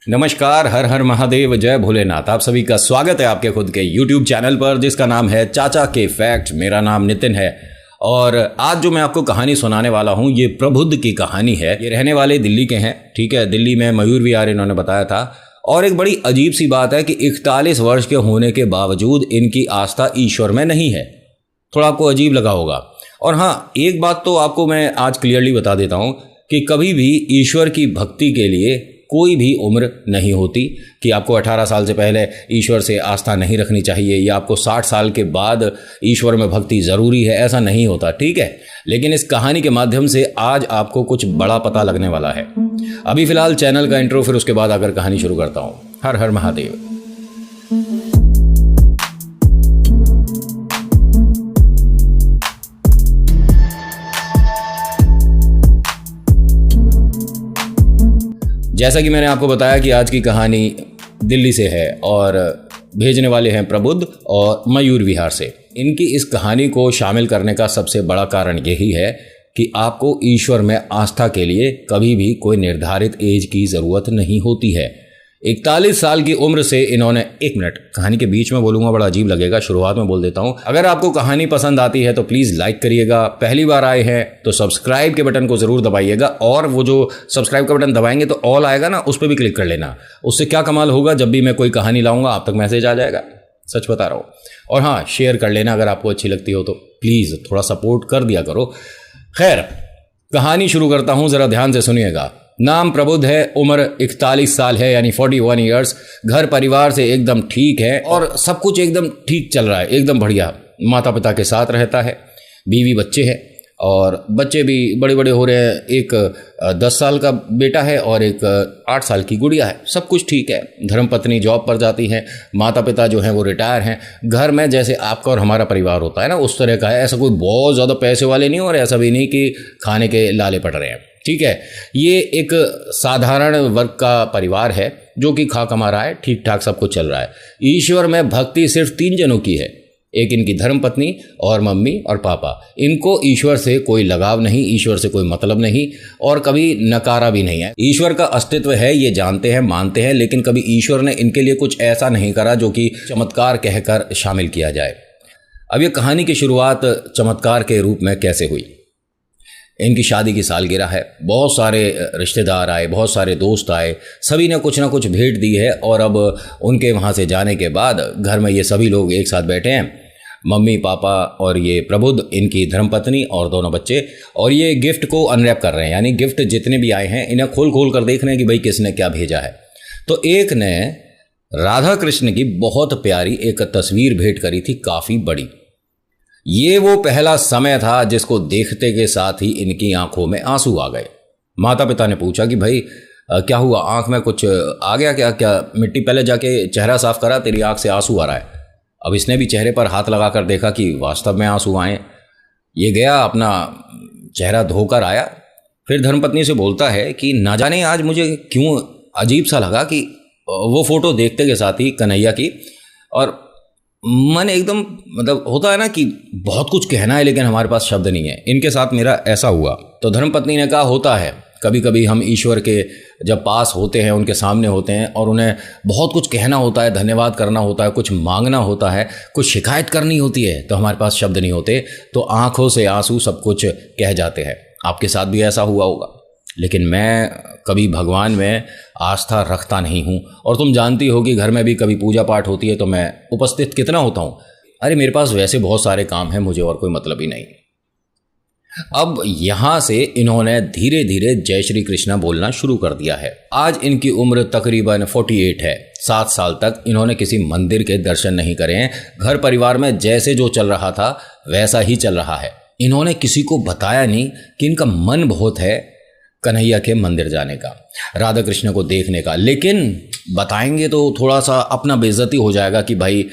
नमस्कार, हर हर महादेव, जय भोलेनाथ। आप सभी का स्वागत है आपके खुद के YouTube चैनल पर जिसका नाम है चाचा के फैक्ट। मेरा नाम नितिन है और आज जो मैं आपको कहानी सुनाने वाला हूँ ये प्रबुद्ध की कहानी है। ये रहने वाले दिल्ली के हैं, ठीक है। दिल्ली में मयूर विहार इन्होंने बताया था। और एक बड़ी अजीब सी बात है कि 41 वर्ष के होने के बावजूद इनकी आस्था ईश्वर में नहीं है। थोड़ा आपको अजीब लगा होगा। और हाँ, एक बात तो आपको मैं आज क्लियरली बता देता हूँ कि कभी भी ईश्वर की भक्ति के लिए कोई भी उम्र नहीं होती कि आपको 18 साल से पहले ईश्वर से आस्था नहीं रखनी चाहिए या आपको 60 साल के बाद ईश्वर में भक्ति ज़रूरी है, ऐसा नहीं होता, ठीक है। लेकिन इस कहानी के माध्यम से आज आपको कुछ बड़ा पता लगने वाला है। अभी फ़िलहाल चैनल का इंट्रो, फिर उसके बाद आकर कहानी शुरू करता हूँ। हर हर महादेव। जैसा कि मैंने आपको बताया कि आज की कहानी दिल्ली से है और भेजने वाले हैं प्रबुद्ध और मयूर विहार से। इनकी इस कहानी को शामिल करने का सबसे बड़ा कारण यही है कि आपको ईश्वर में आस्था के लिए कभी भी कोई निर्धारित एज की ज़रूरत नहीं होती है। 41 साल की उम्र से इन्होंने, एक मिनट, कहानी के बीच में बोलूँगा बड़ा अजीब लगेगा, शुरुआत में बोल देता हूँ। अगर आपको कहानी पसंद आती है तो प्लीज़ लाइक करिएगा। पहली बार आए हैं तो सब्सक्राइब के बटन को ज़रूर दबाइएगा और वो जो सब्सक्राइब का बटन दबाएंगे तो ऑल आएगा ना, उस पर भी क्लिक कर लेना। उससे क्या कमाल होगा, जब भी मैं कोई कहानी लाऊंगा आप तक मैसेज आ जाएगा। सच बता रहा हूँ। और हाँ, शेयर कर लेना अगर आपको अच्छी लगती हो तो, प्लीज़ थोड़ा सपोर्ट कर दिया करो। खैर, कहानी शुरू करता हूँ, ज़रा ध्यान से सुनिएगा। नाम प्रबुद्ध है, उम्र 41 साल है यानी 41 ईयर्स। घर परिवार से एकदम ठीक है और सब कुछ एकदम ठीक चल रहा है, एकदम बढ़िया। माता पिता के साथ रहता है, बीवी बच्चे हैं और बच्चे भी बड़े बड़े हो रहे हैं। एक 10 साल का बेटा है और एक 8 साल की गुड़िया है। सब कुछ ठीक है। धर्मपत्नी जॉब पर जाती हैं, माता पिता जो हैं वो रिटायर हैं। घर में जैसे आपका और हमारा परिवार होता है ना, उस तरह का है। ऐसा कोई बहुत ज़्यादा पैसे वाले नहीं और ऐसा भी नहीं कि खाने के लाले पड़ रहे हैं, ठीक है। ये एक साधारण वर्ग का परिवार है जो कि खा कमा रहा है, ठीक ठाक सब कुछ चल रहा है। ईश्वर में भक्ति सिर्फ 3 जनों की है, एक इनकी धर्मपत्नी और मम्मी और पापा। इनको ईश्वर से कोई लगाव नहीं, ईश्वर से कोई मतलब नहीं और कभी नकारा भी नहीं है। ईश्वर का अस्तित्व है ये जानते हैं, मानते हैं, लेकिन कभी ईश्वर ने इनके लिए कुछ ऐसा नहीं करा जो कि चमत्कार कहकर शामिल किया जाए। अब ये कहानी की शुरुआत चमत्कार के रूप में कैसे हुई। इनकी शादी की सालगिरह है, बहुत सारे रिश्तेदार आए, बहुत सारे दोस्त आए, सभी ने कुछ ना कुछ भेंट दी है। और अब उनके वहाँ से जाने के बाद घर में ये सभी लोग एक साथ बैठे हैं, मम्मी पापा और ये प्रबुद्ध, इनकी धर्मपत्नी और दोनों बच्चे। और ये गिफ्ट को अनरैप कर रहे हैं, यानी गिफ्ट जितने भी आए हैं इन्हें खोल खोल कर देख रहे हैं कि भाई किसने क्या भेजा है। तो एक ने राधा कृष्ण की बहुत प्यारी एक तस्वीर भेंट करी थी, काफ़ी बड़ी। ये वो पहला समय था जिसको देखते के साथ ही इनकी आंखों में आंसू आ गए। माता पिता ने पूछा कि भाई क्या हुआ, आंख में कुछ आ गया क्या? क्या मिट्टी, पहले जाके चेहरा साफ करा, तेरी आंख से आंसू आ रहा है। अब इसने भी चेहरे पर हाथ लगाकर देखा कि वास्तव में आंसू आए। ये गया, अपना चेहरा धोकर आया। फिर धर्मपत्नी से बोलता है कि ना जाने आज मुझे क्यों अजीब सा लगा कि वो फोटो देखते के साथ ही कन्हैया की, और मन एकदम, मतलब होता है ना कि बहुत कुछ कहना है लेकिन हमारे पास शब्द नहीं है। इनके साथ मेरा ऐसा हुआ। तो धर्मपत्नी ने कहा, होता है कभी कभी हम ईश्वर के जब पास होते हैं, उनके सामने होते हैं और उन्हें बहुत कुछ कहना होता है, धन्यवाद करना होता है, कुछ मांगना होता है, कुछ शिकायत करनी होती है, तो हमारे पास शब्द नहीं होते, तो आंखों से आंसू सब कुछ कह जाते हैं। आपके साथ भी ऐसा हुआ होगा। लेकिन मैं कभी भगवान में आस्था रखता नहीं हूँ और तुम जानती हो कि घर में भी कभी पूजा पाठ होती है तो मैं उपस्थित कितना होता हूँ। अरे मेरे पास वैसे बहुत सारे काम हैं, मुझे और कोई मतलब ही नहीं। अब यहाँ से इन्होंने धीरे धीरे जय श्री कृष्णा बोलना शुरू कर दिया है। आज इनकी उम्र तकरीबन 48 है। 7 साल तक इन्होंने किसी मंदिर के दर्शन नहीं करे हैं। घर परिवार में जैसे जो चल रहा था वैसा ही चल रहा है। इन्होंने किसी को बताया नहीं कि इनका मन बहुत है कन्हैया के मंदिर जाने का, राधा कृष्ण को देखने का। लेकिन बताएंगे तो थोड़ा सा अपना बेइज्जती हो जाएगा कि भाई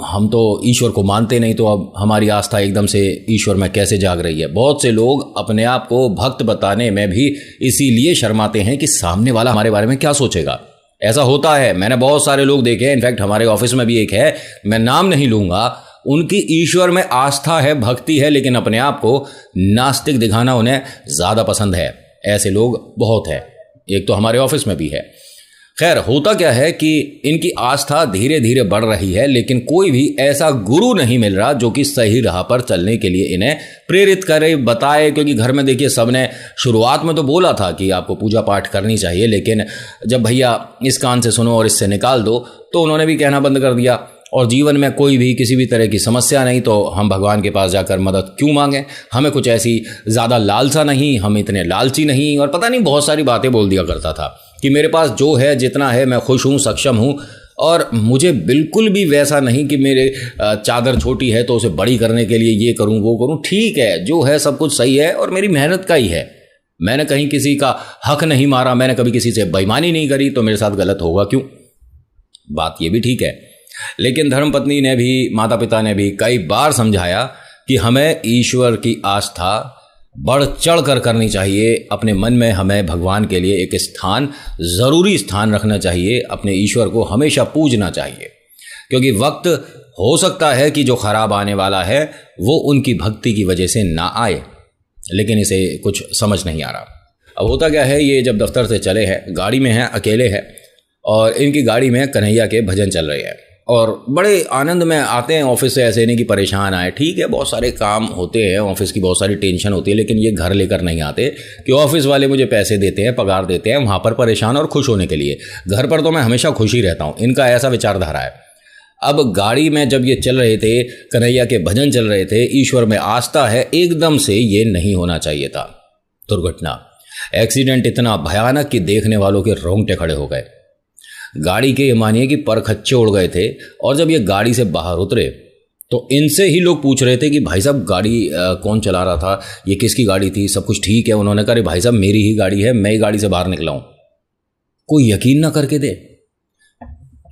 हम तो ईश्वर को मानते नहीं, तो अब हमारी आस्था एकदम से ईश्वर में कैसे जाग रही है। बहुत से लोग अपने आप को भक्त बताने में भी इसीलिए शर्माते हैं कि सामने वाला हमारे बारे में क्या सोचेगा। ऐसा होता है, मैंने बहुत सारे लोग देखे हैं। इनफैक्ट हमारे ऑफिस में भी एक है, मैं नाम नहीं लूँगा, उनकी ईश्वर में आस्था है, भक्ति है, लेकिन अपने आप को नास्तिक दिखाना उन्हें ज़्यादा पसंद है। ऐसे लोग बहुत हैं, एक तो हमारे ऑफिस में भी है। खैर, होता क्या है कि इनकी आस्था धीरे धीरे बढ़ रही है, लेकिन कोई भी ऐसा गुरु नहीं मिल रहा जो कि सही राह पर चलने के लिए इन्हें प्रेरित करे, बताए। क्योंकि घर में देखिए सबने शुरुआत में तो बोला था कि आपको पूजा पाठ करनी चाहिए, लेकिन जब भैया इस कान से सुनो और इससे निकाल दो, तो उन्होंने भी कहना बंद कर दिया। और जीवन में कोई भी किसी भी तरह की समस्या नहीं तो हम भगवान के पास जाकर मदद क्यों मांगें, हमें कुछ ऐसी ज़्यादा लालसा नहीं, हम इतने लालची नहीं, और पता नहीं बहुत सारी बातें बोल दिया करता था कि मेरे पास जो है जितना है मैं खुश हूँ, सक्षम हूँ। और मुझे बिल्कुल भी वैसा नहीं कि मेरे चादर छोटी है तो उसे बड़ी करने के लिए ये करूँ वो करूँ। ठीक है, जो है सब कुछ सही है और मेरी मेहनत का ही है। मैंने कहीं किसी का हक नहीं मारा, मैंने कभी किसी से बेईमानी नहीं करी, तो मेरे साथ गलत होगा क्यों? बात ये भी ठीक है। लेकिन धर्मपत्नी ने भी, माता पिता ने भी कई बार समझाया कि हमें ईश्वर की आस्था बढ़ चढ़ कर करनी चाहिए। अपने मन में हमें भगवान के लिए एक स्थान, ज़रूरी स्थान रखना चाहिए। अपने ईश्वर को हमेशा पूजना चाहिए, क्योंकि वक्त हो सकता है कि जो ख़राब आने वाला है वो उनकी भक्ति की वजह से ना आए, लेकिन इसे कुछ समझ नहीं आ रहा। अब होता क्या है, ये जब दफ्तर से चले हैं, गाड़ी में हैं, अकेले हैं, और इनकी गाड़ी में कन्हैया के भजन चल रहे हैं और बड़े आनंद में आते हैं ऑफिस से। ऐसे नहीं कि परेशान आए, ठीक है, बहुत सारे काम होते हैं, ऑफिस की बहुत सारी टेंशन होती है, लेकिन ये घर लेकर नहीं आते कि ऑफिस वाले मुझे पैसे देते हैं, पगार देते हैं, वहाँ पर परेशान और खुश होने के लिए। घर पर तो मैं हमेशा खुश ही रहता हूँ, इनका ऐसा विचारधारा है। अब गाड़ी में जब ये चल रहे थे, कन्हैया के भजन चल रहे थे, ईश्वर में आस्था है, एकदम से ये नहीं होना चाहिए था। दुर्घटना, एक्सीडेंट इतना भयानक कि देखने वालों के रोंगटे खड़े हो गए। गाड़ी के, ये मानिए कि परखच्चे उड़ गए थे। और जब ये गाड़ी से बाहर उतरे तो इनसे ही लोग पूछ रहे थे कि भाई साहब गाड़ी कौन चला रहा था, ये किसकी गाड़ी थी, सब कुछ ठीक है? उन्होंने कहा, भाई साहब मेरी ही गाड़ी है, मैं ही गाड़ी से बाहर निकला हूं। कोई यकीन ना करके दे,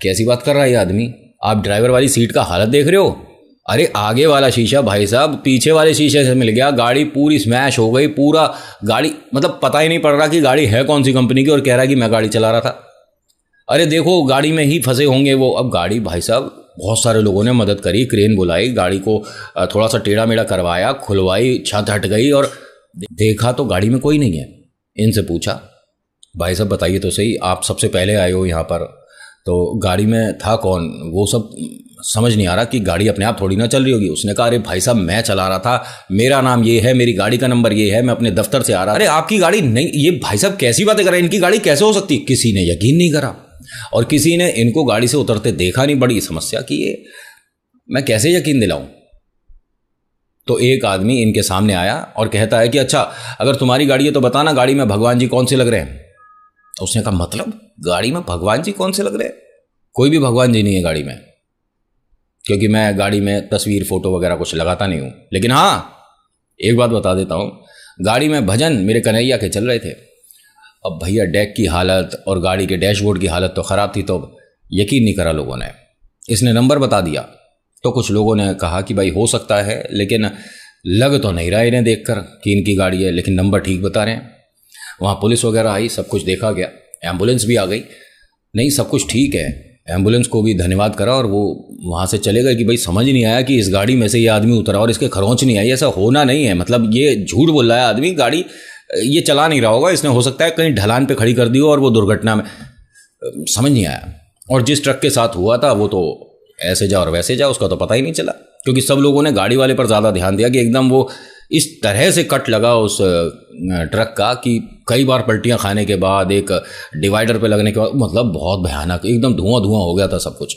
कैसी बात कर रहा है ये आदमी? आप ड्राइवर वाली सीट का हालत देख रहे हो? अरे आगे वाला शीशा भाई साहब पीछे वाले शीशे से मिल गया, गाड़ी पूरी स्मैश हो गई। पूरा गाड़ी, मतलब पता ही नहीं पड़ रहा कि गाड़ी है कौन सी कंपनी की, और कह रहा है कि मैं गाड़ी चला रहा था। अरे देखो गाड़ी में ही फंसे होंगे वो। अब गाड़ी, भाई साहब बहुत सारे लोगों ने मदद करी, क्रेन बुलाई, गाड़ी को थोड़ा सा टेढ़ा मेढ़ा करवाया, खुलवाई, छत हट गई, और देखा तो गाड़ी में कोई नहीं है। इनसे पूछा, भाई साहब बताइए तो सही, आप सबसे पहले आए हो यहाँ पर, तो गाड़ी में था कौन? वो सब समझ नहीं आ रहा कि गाड़ी अपने आप थोड़ी ना चल रही होगी। उसने कहा, अरे भाई साहब मैं चला रहा था, मेरा नाम ये है, मेरी गाड़ी का नंबर ये है, मैं अपने दफ्तर से आ रहा। अरे आपकी गाड़ी नहीं? ये भाई साहब कैसी बातें कर रहे हैं, इनकी गाड़ी कैसे हो सकती? किसी ने यकीन नहीं करा और किसी ने इनको गाड़ी से उतरते देखा नहीं। बड़ी समस्या कि ये मैं कैसे यकीन दिलाऊं? तो एक आदमी इनके सामने आया और कहता है कि अच्छा अगर तुम्हारी गाड़ी है तो बताना गाड़ी में भगवान जी कौन से लग रहे हैं। तो उसने कहा, मतलब गाड़ी में भगवान जी कौन से लग रहे हैं? कोई भी भगवान जी नहीं है गाड़ी में, क्योंकि मैं गाड़ी में तस्वीर फोटो वगैरह कुछ लगाता नहीं हूं। लेकिन हाँ एक बात बता देता हूं, गाड़ी में भजन मेरे कन्हैया के चल रहे थे। अब भैया डेक की हालत और गाड़ी के डैशबोर्ड की हालत तो ख़राब थी, तो यकीन नहीं करा लोगों ने। इसने नंबर बता दिया तो कुछ लोगों ने कहा कि भाई हो सकता है, लेकिन लग तो नहीं रहा इन्हें देखकर कि इनकी गाड़ी है, लेकिन नंबर ठीक बता रहे हैं। वहाँ पुलिस वगैरह आई, सब कुछ देखा गया, एम्बुलेंस भी आ गई, नहीं सब कुछ ठीक है। एम्बुलेंस को भी धन्यवाद करा और वो वहाँ से चले गए कि भाई समझ नहीं आया कि इस गाड़ी में से ये आदमी उतरा और इसके खरोंच नहीं आई। ऐसा होना नहीं है, मतलब ये झूठ बोल रहा है आदमी, गाड़ी ये चला नहीं रहा होगा, इसने हो सकता है कहीं ढलान पे खड़ी कर दी हो और वो दुर्घटना में, समझ नहीं आया। और जिस ट्रक के साथ हुआ था वो तो ऐसे जा और वैसे जा, उसका तो पता ही नहीं चला, क्योंकि सब लोगों ने गाड़ी वाले पर ज़्यादा ध्यान दिया कि एकदम वो इस तरह से कट लगा उस ट्रक का कि कई बार पलटियां खाने के बाद, एक डिवाइडर पे लगने के बाद, मतलब बहुत भयानक, एकदम धुआं धुआं हो गया था सब कुछ।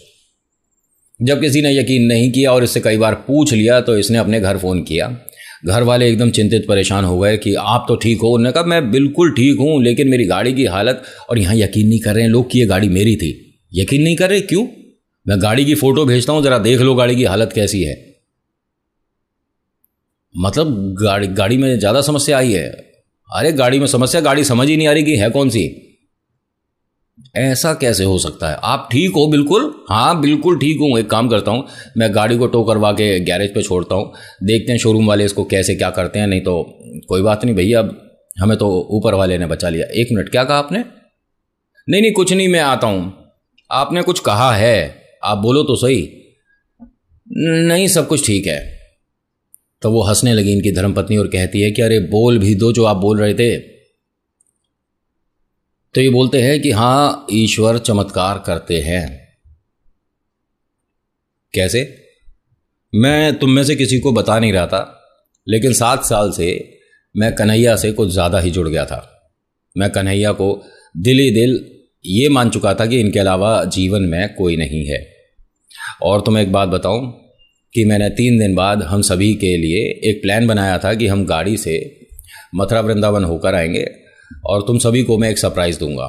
जब किसी ने यकीन नहीं किया और इससे कई बार पूछ लिया तो इसने अपने घर फ़ोन किया। घर वाले एकदम चिंतित परेशान हो गए कि आप तो ठीक हो? उन्होंने कहा मैं बिल्कुल ठीक हूँ, लेकिन मेरी गाड़ी की हालत, और यहाँ यकीन नहीं कर रहे हैं लोग कि ये गाड़ी मेरी थी। यकीन नहीं कर रहे क्यों? मैं गाड़ी की फ़ोटो भेजता हूँ, ज़रा देख लो गाड़ी की हालत कैसी है। मतलब गाड़ी में ज़्यादा समस्या आई है। अरे गाड़ी में समस्या, गाड़ी समझ ही नहीं आ रही कि है कौन सी। ऐसा कैसे हो सकता है? आप ठीक हो? बिल्कुल, हाँ बिल्कुल ठीक हूँ। एक काम करता हूँ, मैं गाड़ी को टो करवा के गैरेज पे छोड़ता हूँ, देखते हैं शोरूम वाले इसको कैसे क्या करते हैं। नहीं तो कोई बात नहीं भैया, अब हमें तो ऊपर वाले ने बचा लिया। एक मिनट, क्या कहा आपने? नहीं नहीं कुछ नहीं, मैं आता हूँ। आपने कुछ कहा है? आप बोलो तो सही। नहीं सब कुछ ठीक है। तो वो हंसने लगी इनकी धर्मपत्नी और कहती है कि अरे बोल भी दो जो आप बोल रहे थे। तो ये बोलते हैं कि हाँ, ईश्वर चमत्कार करते हैं। कैसे? मैं तुम में से किसी को बता नहीं रहा था, लेकिन 7 साल से मैं कन्हैया से कुछ ज़्यादा ही जुड़ गया था। मैं कन्हैया को दिल ही दिल ये मान चुका था कि इनके अलावा जीवन में कोई नहीं है। और तुम्हें एक बात बताऊं कि मैंने 3 दिन बाद हम सभी के लिए एक प्लान बनाया था कि हम गाड़ी से मथुरा वृंदावन होकर आएंगे और तुम सभी को मैं एक सरप्राइज़ दूंगा।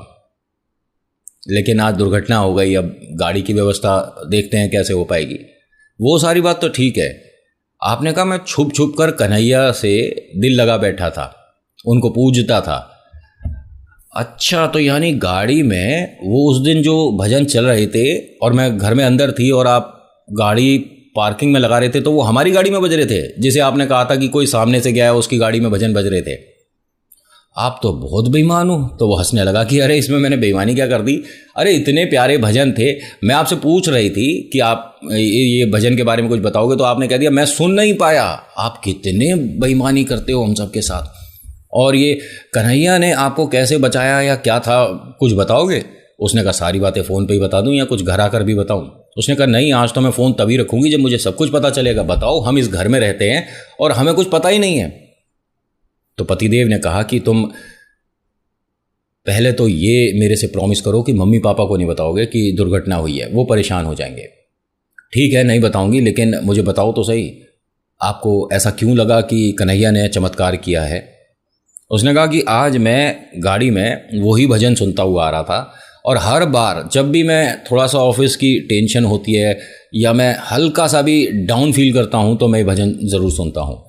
लेकिन आज दुर्घटना हो गई, अब गाड़ी की व्यवस्था देखते हैं कैसे हो पाएगी। वो सारी बात तो ठीक है। आपने कहा मैं छुप छुप कर कन्हैया से दिल लगा बैठा था, उनको पूजता था। अच्छा, तो यानी गाड़ी में वो उस दिन जो भजन चल रहे थे और मैं घर में अंदर थी और आप गाड़ी पार्किंग में लगा रहे थे, तो वो हमारी गाड़ी में बज रहे थे, जिसे आपने कहा था कि कोई सामने से गया है उसकी गाड़ी में भजन बज रहे थे। आप तो बहुत बेईमान हो। तो वो हंसने लगा कि अरे इसमें मैंने बेईमानी क्या कर दी? अरे इतने प्यारे भजन थे, मैं आपसे पूछ रही थी कि आप ये भजन के बारे में कुछ बताओगे, तो आपने कह दिया मैं सुन नहीं पाया। आप कितने बेईमानी करते हो हम सब के साथ। और ये कन्हैया ने आपको कैसे बचाया या क्या था, कुछ बताओगे? उसने कहा सारी बातें फ़ोन पे ही बता दूं या कुछ घर आकर भी बताऊं? उसने कहा नहीं, आज तो मैं फ़ोन तभी रखूंगी जब मुझे सब कुछ पता चलेगा। बताओ, हम इस घर में रहते हैं और हमें कुछ पता ही नहीं है। तो पतिदेव ने कहा कि तुम पहले तो ये मेरे से प्रॉमिस करो कि मम्मी पापा को नहीं बताओगे कि दुर्घटना हुई है, वो परेशान हो जाएंगे। ठीक है, नहीं बताऊंगी, लेकिन मुझे बताओ तो सही, आपको ऐसा क्यों लगा कि कन्हैया ने चमत्कार किया है? उसने कहा कि आज मैं गाड़ी में वही भजन सुनता हुआ आ रहा था और हर बार जब भी मैं थोड़ा सा ऑफिस की टेंशन होती है या मैं हल्का सा भी डाउन फील करता हूँ तो मैं भजन ज़रूर सुनता हूँ।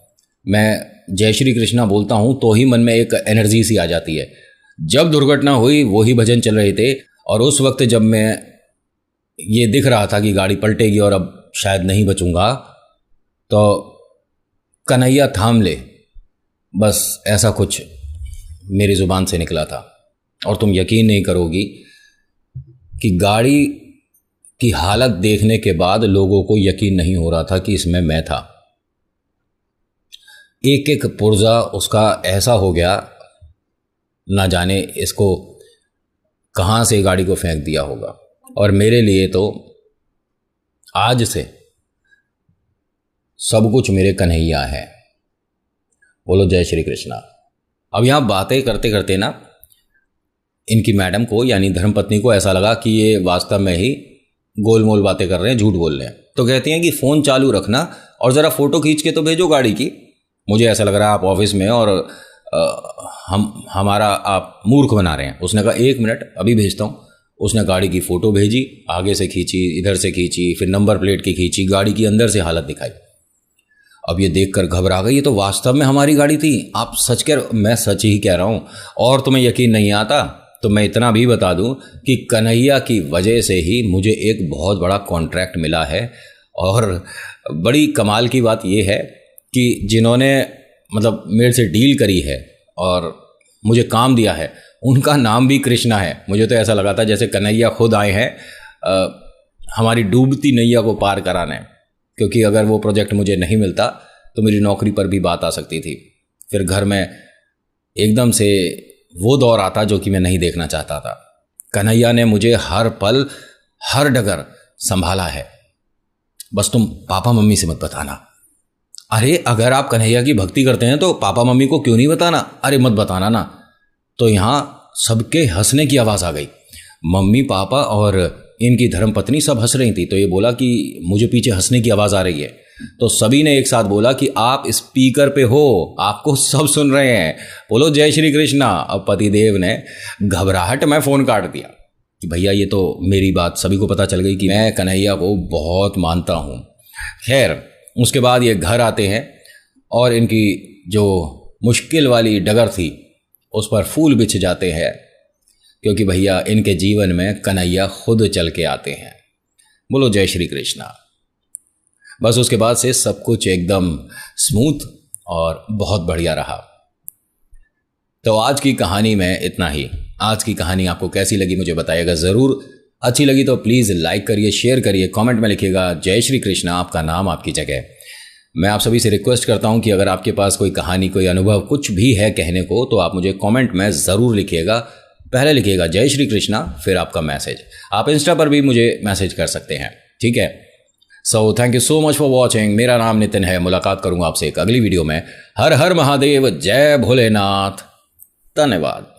मैं जय श्री कृष्णा बोलता हूँ तो ही मन में एक एनर्जी सी आ जाती है। जब दुर्घटना हुई वही भजन चल रहे थे और उस वक्त जब मैं ये दिख रहा था कि गाड़ी पलटेगी और अब शायद नहीं बचूंगा, तो कन्हैया थाम ले, बस ऐसा कुछ मेरी ज़ुबान से निकला था। और तुम यकीन नहीं करोगी कि गाड़ी की हालत देखने के बाद लोगों को यकीन नहीं हो रहा था कि इसमें मैं था। एक एक पुर्जा उसका ऐसा हो गया, ना जाने इसको कहाँ से गाड़ी को फेंक दिया होगा। और मेरे लिए तो आज से सब कुछ मेरे कन्हैया है। बोलो जय श्री कृष्णा। अब यहाँ बातें करते करते ना इनकी मैडम को यानी धर्मपत्नी को ऐसा लगा कि ये वास्तव में ही गोलमोल बातें कर रहे हैं, झूठ बोल रहे हैं। तो कहती हैं कि फ़ोन चालू रखना और ज़रा फ़ोटो खींच के तो भेजो गाड़ी की। मुझे ऐसा लग रहा है आप ऑफिस में और हमारा आप मूर्ख बना रहे हैं। उसने कहा 1 मिनट अभी भेजता हूँ। उसने गाड़ी की फ़ोटो भेजी, आगे से खींची, इधर से खींची, फिर नंबर प्लेट की खींची, गाड़ी की अंदर से हालत दिखाई। अब ये देखकर घबरा गई, ये तो वास्तव में हमारी गाड़ी थी। आप सच मैं सच ही कह रहा हूँ। और तुम्हें यकीन नहीं आता तो मैं इतना भी बता दूं कि कन्हैया की वजह से ही मुझे एक बहुत बड़ा कॉन्ट्रैक्ट मिला है। और बड़ी कमाल की बात यह है कि जिन्होंने मतलब मेरे से डील करी है और मुझे काम दिया है उनका नाम भी कृष्णा है। मुझे तो ऐसा लगा था जैसे कन्हैया खुद आए हैं हमारी डूबती नैया को पार कराने, क्योंकि अगर वो प्रोजेक्ट मुझे नहीं मिलता तो मेरी नौकरी पर भी बात आ सकती थी। फिर घर में एकदम से वो दौर आता जो कि मैं नहीं देखना चाहता था। कन्हैया ने मुझे हर पल हर डगर संभाला है। बस तुम पापा मम्मी से मत बताना। अरे अगर आप कन्हैया की भक्ति करते हैं तो पापा मम्मी को क्यों नहीं बताना? अरे मत बताना ना। तो यहाँ सबके हंसने की आवाज़ आ गई। मम्मी पापा और इनकी धर्मपत्नी सब हंस रही थी। तो ये बोला कि मुझे पीछे हंसने की आवाज़ आ रही है। तो सभी ने एक साथ बोला कि आप स्पीकर पे हो, आपको सब सुन रहे हैं, बोलो जय श्री कृष्णा। अब पतिदेव ने घबराहट में फ़ोन काट दिया कि भैया ये तो मेरी बात सभी को पता चल गई कि मैं कन्हैया को बहुत मानता हूँ। खैर उसके बाद ये घर आते हैं और इनकी जो मुश्किल वाली डगर थी उस पर फूल बिछ जाते हैं, क्योंकि भैया इनके जीवन में कन्हैया खुद चल के आते हैं। बोलो जय श्री कृष्णा। बस उसके बाद से सब कुछ एकदम स्मूथ और बहुत बढ़िया रहा। तो आज की कहानी में इतना ही। आज की कहानी आपको कैसी लगी मुझे बताइएगा ज़रूर। अच्छी लगी तो प्लीज़ लाइक करिए, शेयर करिए, कमेंट में लिखिएगा जय श्री कृष्णा, आपका नाम आपकी जगह। मैं आप सभी से रिक्वेस्ट करता हूं कि अगर आपके पास कोई कहानी, कोई अनुभव, कुछ भी है कहने को, तो आप मुझे कमेंट में ज़रूर लिखिएगा। पहले लिखिएगा जय श्री कृष्णा, फिर आपका मैसेज। आप इंस्टा पर भी मुझे मैसेज कर सकते हैं, ठीक है। So thank you so much for watching. मेरा नाम नितिन है। मुलाकात करूंगा आपसे एक अगली वीडियो में। हर हर महादेव, जय भोलेनाथ, धन्यवाद।